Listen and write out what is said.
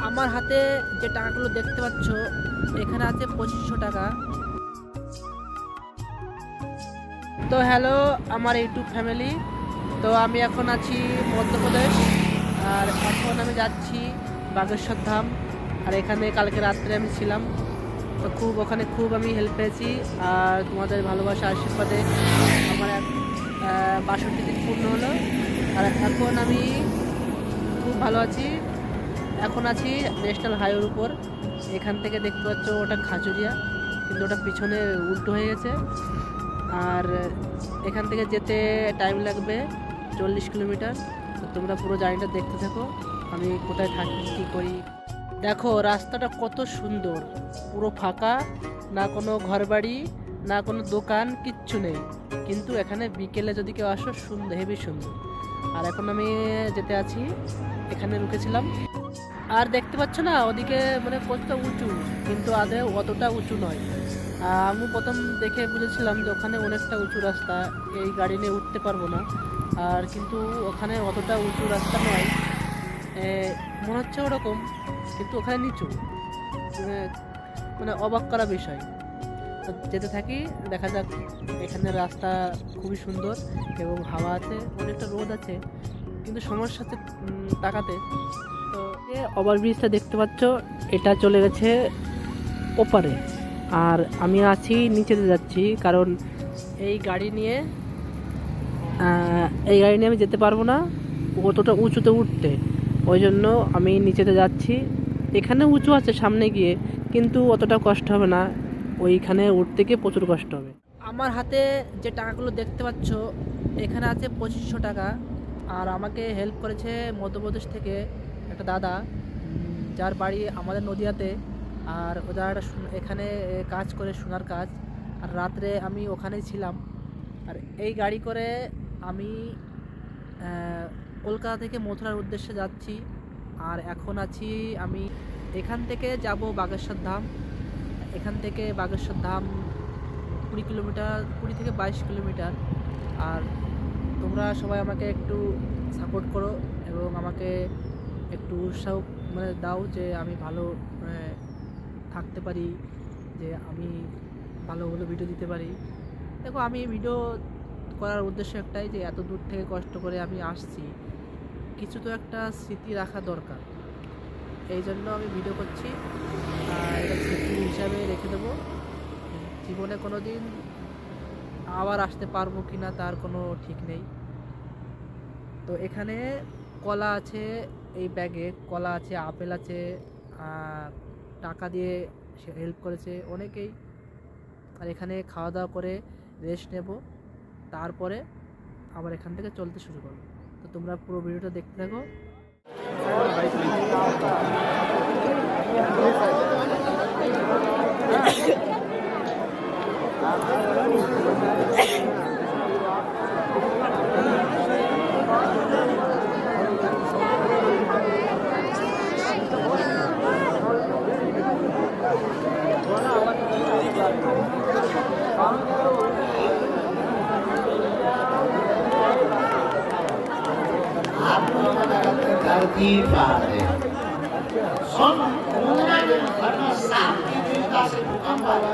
আমার হাতে যে টাকাগুলো দেখতে পাচ্ছ এখানে আছে 2500 টাকা। তো হ্যালো আমার ইউটিউব ফ্যামিলি, তো আমি এখন আছি মধ্যপ্রদেশ, আর এখন আমি যাচ্ছি বাগেশ্বর ধাম। আর এখানে কালকে রাত্রে আমি ছিলাম, তো ওখানে খুব আমি হেল্প পেয়েছি। আর তোমাদের ভালোবাসা আশীর্বাদে আমার 62 দিন পূর্ণ হলো। আর এখন আমি খুব ভালো আছি। এখন আছি ন্যাশনাল হাইওয়ের উপর। এখান থেকে দেখতে পাচ্ছ ওটা খাজুরিয়া, কিন্তু ওটা পিছনে উল্টো হয়ে গেছে। আর এখান থেকে যেতে টাইম লাগবে 40 কিলোমিটার। তো তোমরা পুরো জার্নিটা দেখতে থাকো, আমি কোথায় থাকি কী করি। দেখো রাস্তাটা কত সুন্দর, পুরো ফাঁকা, না কোনো ঘরবাড়ি না কোনো দোকান, কিচ্ছু নেই। কিন্তু এখানে বিকেলে যদি কেউ আসো সুন্দর, হেভি সুন্দর। আর এখন আমি যেতে আছি, এখানে রুকেছিলাম। আর দেখতে পাচ্ছ না ওদিকে মানে কতটা উঁচু, কিন্তু আদৌ অতটা উঁচু নয়। আমি প্রথম দেখে বুঝেছিলাম যে ওখানে অনেকটা উঁচু রাস্তা, এই গাড়ি নিয়ে উঠতে পারবো না। আর কিন্তু ওখানে অতটা উঁচু রাস্তা নয়, মনে হচ্ছে ওরকম, কিন্তু ওখানে নিচু। মানে অবাক করা বিষয়। তো যেতে থাকি, দেখা যাক। এখানে রাস্তা খুবই সুন্দর এবং হাওয়া আছে, অনেকটা রোদ আছে, কিন্তু সমস্যা হচ্ছে টাকাতে। তো ওভারব্রিজটা দেখতে পাচ্ছ, এটা চলে গেছে ওপারে, আর আমি আছি নিচেতে যাচ্ছি, কারণ এই গাড়ি নিয়ে আমি যেতে পারবো না অতটা উঁচুতে উঠতে। ওই জন্য আমি নিচেতে যাচ্ছি। এখানে উঁচু আছে সামনে গিয়ে, কিন্তু অতটা কষ্ট হবে না, ওইখানে উঠতে গিয়ে প্রচুর কষ্ট হবে। আমার হাতে যে টাকাগুলো দেখতে পাচ্ছ এখানে আছে 2500 টাকা। আর আমাকে হেল্প করেছে মধ্যপ্রদেশ থেকে একটা দাদা, যার বাড়ি আমাদের নদিয়াতে। আর ওরা এখানে কাজ করে, সোনার কাজ। আর রাত্রে আমি ওখানেই ছিলাম। আর এই গাড়ি করে আমি কলকাতা থেকে মথুরার উদ্দেশ্যে যাচ্ছি। আর এখন আছি আমি, এখান থেকে যাব বাগেশ্বর ধাম। এখান থেকে বাগেশ্বর ধাম 20 কিলোমিটার, 20 থেকে 22 কিলোমিটার। আর তোমরা সবাই আমাকে একটু সাপোর্ট করো এবং আমাকে একটু উৎসাহ মানে দাও, যে আমি ভালো থাকতে পারি, যে আমি ভালো ভালো ভিডিও দিতে পারি। দেখো আমি ভিডিও করার উদ্দেশ্য একটাই, যে এত দূর থেকে কষ্ট করে আমি আসছি, কিছু তো একটা স্মৃতি রাখা দরকার। এই জন্য আমি ভিডিও করছি, আর এটা স্মৃতি হিসাবে রেখে দেবো। জীবনে কোনো দিন আবার আসতে পারবো কি না তার কোনো ঠিক নেই। তো এখানে কলা আছে, এই ব্যাগে কলা আছে, আপেল আছে, টাকা দিয়ে সে হেল্প করেছে অনেকেই। আর এখানে খাওয়া দাওয়া করে রেস্ট নেব, তারপরে আবার এখান থেকে চলতে শুরু করবো। তো তোমরা পুরো ভিডিওটা দেখতে থাকো। Di fare sono una delle passate di classe di campagna.